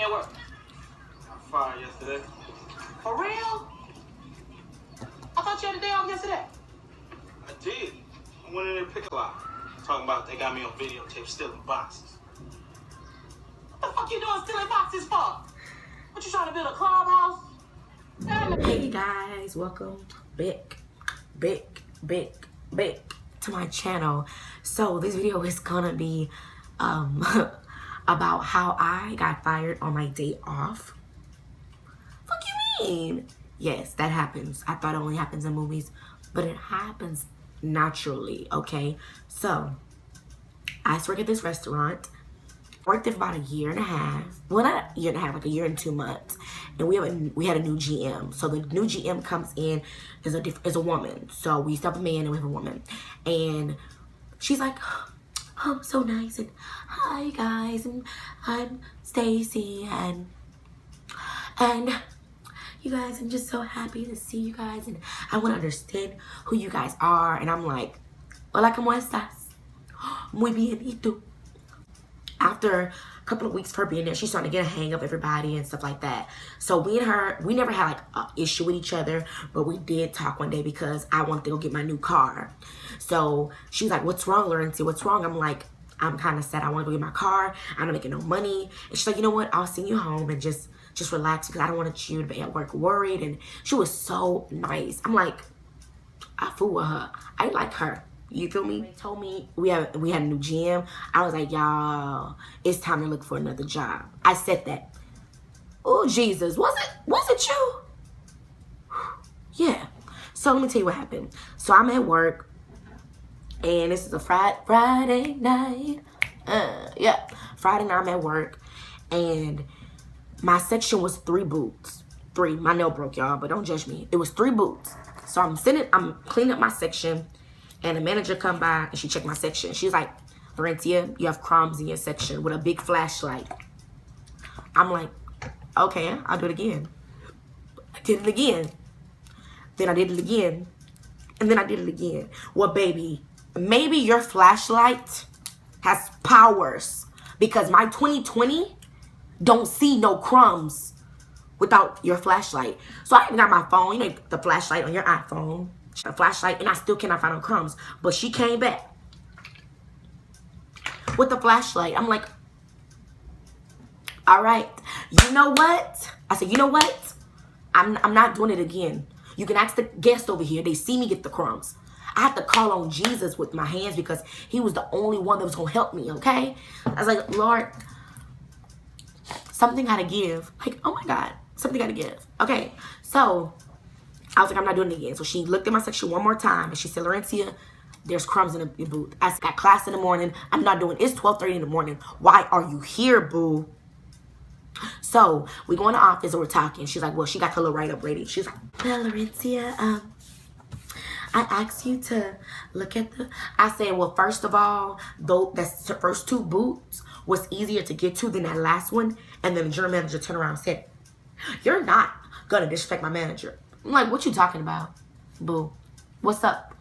at work? I fired yesterday. For real? I thought you had a day off yesterday. I did. I went in there to pick a lot. Talking about they got me on videotape stealing boxes. What the fuck you doing stealing boxes for? What, you trying to build a clubhouse? Hey guys, welcome back to my channel. So this video is gonna be about how I got fired on my day off. Fuck you mean? Yes, that happens. I thought it only happens in movies, but it happens naturally. Okay, so I used to work at this restaurant. Worked there for about a year and a half. Well, not a year and a half, like a year and 2 months. And we had a new GM. So the new GM comes in is a woman. So we used to have a man and we have a woman. And she's like, oh, so nice. And hi guys, and I'm Stacy, and you guys, I'm just so happy to see you guys, and I want to understand who you guys are. And I'm like, hola, ¿cómo estás? Muy bien, ¿y tú? After a couple of weeks of her being there, she's starting to get a hang of everybody and stuff like that. So we and her, we never had like an issue with each other, but we did talk one day because I wanted to go get my new car. So she was like, what's wrong, Laurentia? What's wrong? I'm like, I'm kind of sad. I want to go get my car. I'm not making no money. And she's like, you know what? I'll send you home and just relax because I don't want you to be at work worried. And she was so nice. I'm like, I fool with her. I like her. You feel me? They told me we had a new GM. I was like, y'all, it's time to look for another job. I said that. Oh, Jesus. Was it you? Yeah. So let me tell you what happened. So I'm at work, and this is a Friday night. Yeah. Friday night I'm at work, and my section was 3 boots. 3. My nail broke, y'all, but don't judge me. It was 3 boots. So I'm cleaning up my section. And the manager come by and she checked my section. She's like, Laurentia, you have crumbs in your section with a big flashlight. I'm like, okay, I'll do it again. I did it again. Then I did it again. And then I did it again. Well, baby, maybe your flashlight has powers because my 2020 don't see no crumbs without your flashlight. So I even got my phone, you know, the flashlight on your iPhone. A flashlight, and I still cannot find no crumbs. But she came back with the flashlight. I'm like, all right, you know what? I said, you know what? I'm not doing it again. You can ask the guests over here. They see me get the crumbs. I have to call on Jesus with my hands because he was the only one that was going to help me, okay? I was like, Lord, something got to give. Like, oh my God, something got to give. Okay, so I was like, I'm not doing it again. So she looked at my section one more time, and she said, Laurentia, there's crumbs in your boot. I got class in the morning. I'm not doing it. It's 12:30 in the morning. Why are you here, boo? So we go in the office and we're talking. She's like, well, she got her little write-up ready. She's like, well, Laurentia, I asked you to look at the... I said, well, first of all, though, that's the first 2 boots was easier to get to than that last one. And then the general manager turned around and said, you're not going to disrespect my manager. I'm like, what you talking about, boo? What's up?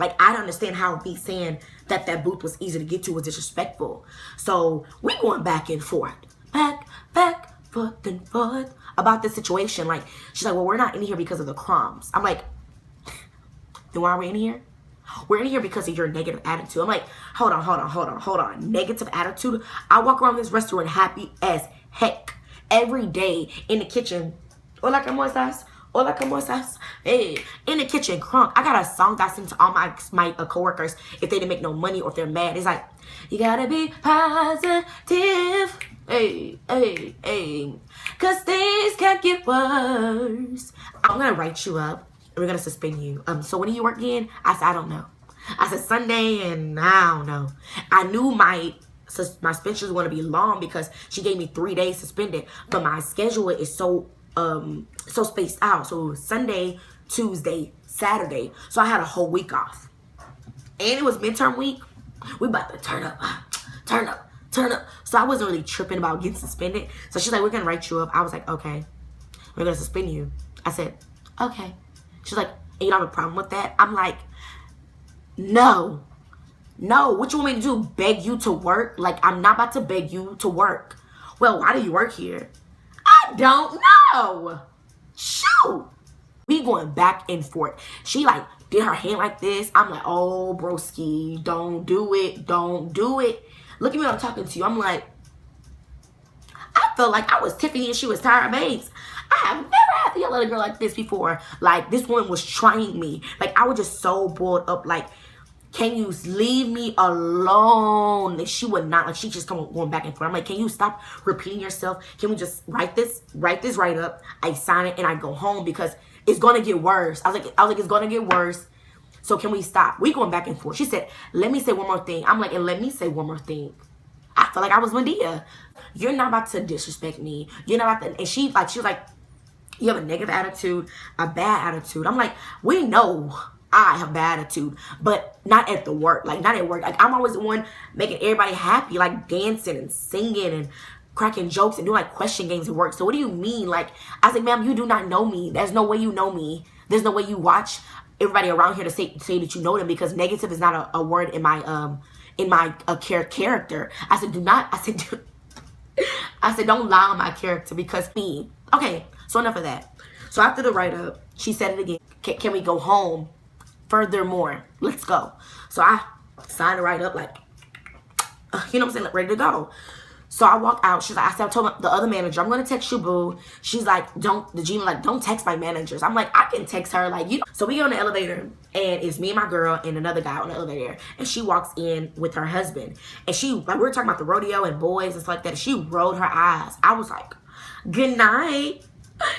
Like, I don't understand how me saying that booth was easy to get to was disrespectful. So we going back and forth. Back, forth and forth about this situation. Like, she's like, well, we're not in here because of the crumbs. I'm like, then why are we in here? We're in here because of your negative attitude. I'm like, hold on. Negative attitude? I walk around this restaurant happy as heck every day in the kitchen. Hola, ¿cómo estás? Hola, ¿cómo estás? Hey, in the kitchen, crunk. I got a song that I sing to all my coworkers if they didn't make no money or if they're mad. It's like, you gotta be positive. Hey. Cause things can get worse. I'm gonna write you up and we're gonna suspend you. So when do you work again? I said, I don't know. I said Sunday and I don't know. I knew my suspension was gonna be long because she gave me 3 days suspended. But my schedule is so spaced out. So it was Sunday, Tuesday, Saturday. So I had a whole week off. And it was midterm week. We about to turn up. So I wasn't really tripping about getting suspended. So she's like, we're gonna write you up. I was like, okay. We're gonna suspend you. I said, okay. She's like, you don't have a problem with that? I'm like, no. What you want me to do? Beg you to work? Like, I'm not about to beg you to work. Well, why do you work here? I don't know. Shoot. We going back and forth. She like did her hand like this. I'm like, oh, broski, don't do it. Don't do it. Look at me when I'm talking to you. I'm like, I felt like I was Tiffany and she was Tyra Banks. I have never had to yell at a girl like this before. Like, this woman was trying me. Like, I was just so boiled up. Like, can you leave me alone? And she would not. Like, she just going back and forth. I'm like, can you stop repeating yourself? Can we just write this right up? I sign it and I go home because it's going to get worse. I was like, it's going to get worse. So can we stop? We going back and forth. She said, let me say one more thing. I'm like, and let me say one more thing. I felt like I was Medea. You're not about to disrespect me. You're not about to. And she was like, you have a negative attitude, a bad attitude. I'm like, we know I have bad attitude, but not at the work. Like, not at work. Like, I'm always the one making everybody happy, like dancing and singing and cracking jokes and doing like question games at work. So what do you mean? Like, I was like, ma'am, you do not know me. There's no way you know me. There's no way you watch everybody around here to say that you know them, because negative is not a word in my character. I said, do not. I said, don't lie on my character because me. Okay, so enough of that. So after the write-up, she said it again. Can we go home? Furthermore, let's go. So I signed the write-up like, you know what I'm saying, like, ready to go. So I walk out. She's like, I told the other manager, I'm gonna text you, boo. She's like, don't text my managers. I'm like, I can text her, like, you know. So we go in the elevator, and it's me and my girl and another guy on the elevator. And she walks in with her husband. And she, like, we were talking about the rodeo and boys and stuff like that. And she rolled her eyes. I was like, good night.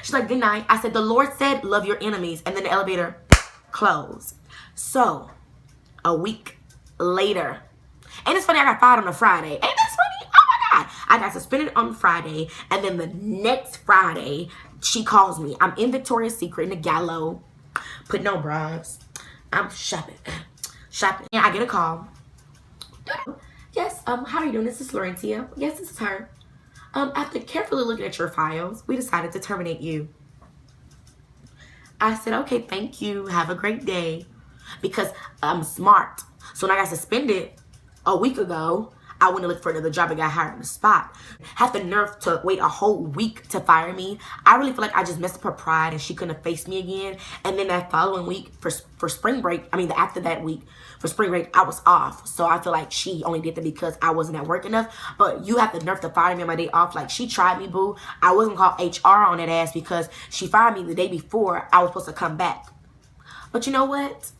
She's like, good night. I said, the Lord said, love your enemies. And then the elevator closed. So a week later, and it's funny, I got fired on a Friday. Ain't that funny? Oh my God. I got suspended on Friday, and then the next Friday, she calls me. I'm in Victoria's Secret in the Gallo, putting on bras. I'm shopping. And I get a call. Yes, how are you doing? This is Laurentia. Yes, this is her. After carefully looking at your files, we decided to terminate you. I said, okay, thank you. Have a great day. Because I'm smart. So when I got suspended a week ago, I went to look for another job and got hired on the spot. Have the nerve to wait a whole week to fire me. I really feel like I just messed up her pride and she couldn't have faced me again. And then that following week for spring break, after that week for spring break, I was off. So I feel like she only did that because I wasn't at work enough. But you have the nerve to fire me on my day off. Like, she tried me, boo. I wasn't called HR on that ass because she fired me the day before I was supposed to come back. But you know what?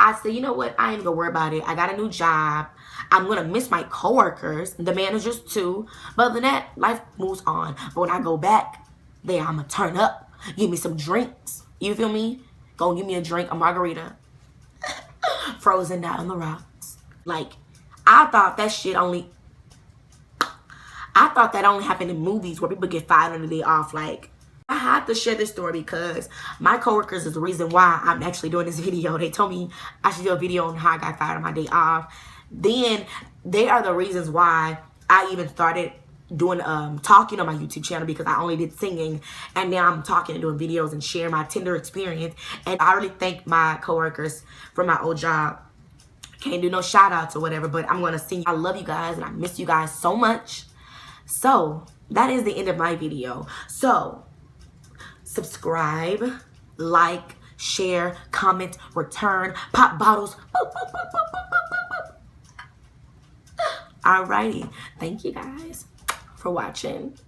I said, you know what? I ain't gonna worry about it. I got a new job. I'm gonna miss my coworkers, the managers too. But other than that, life moves on. But when I go back, there I'm gonna turn up. Give me some drinks. You feel me? Go give me a drink, a margarita. Frozen down on the rocks. Like, I thought that only happened in movies where people get fired on the day off. Like, I had to share this story because my coworkers is the reason why I'm actually doing this video. They told me I should do a video on how I got fired on my day off. Then they are the reasons why I even started doing talking on my YouTube channel, because I only did singing, and now I'm talking and doing videos and sharing my Tinder experience. And I really thank my coworkers from my old job. Can't do no shout outs or whatever, but I'm gonna sing. I love you guys and I miss you guys so much. So that is the end of my video. So subscribe, like, share, comment, return, pop bottles. Boop, boop, boop, boop, boop, boop, boop. Alrighty. Thank you guys for watching.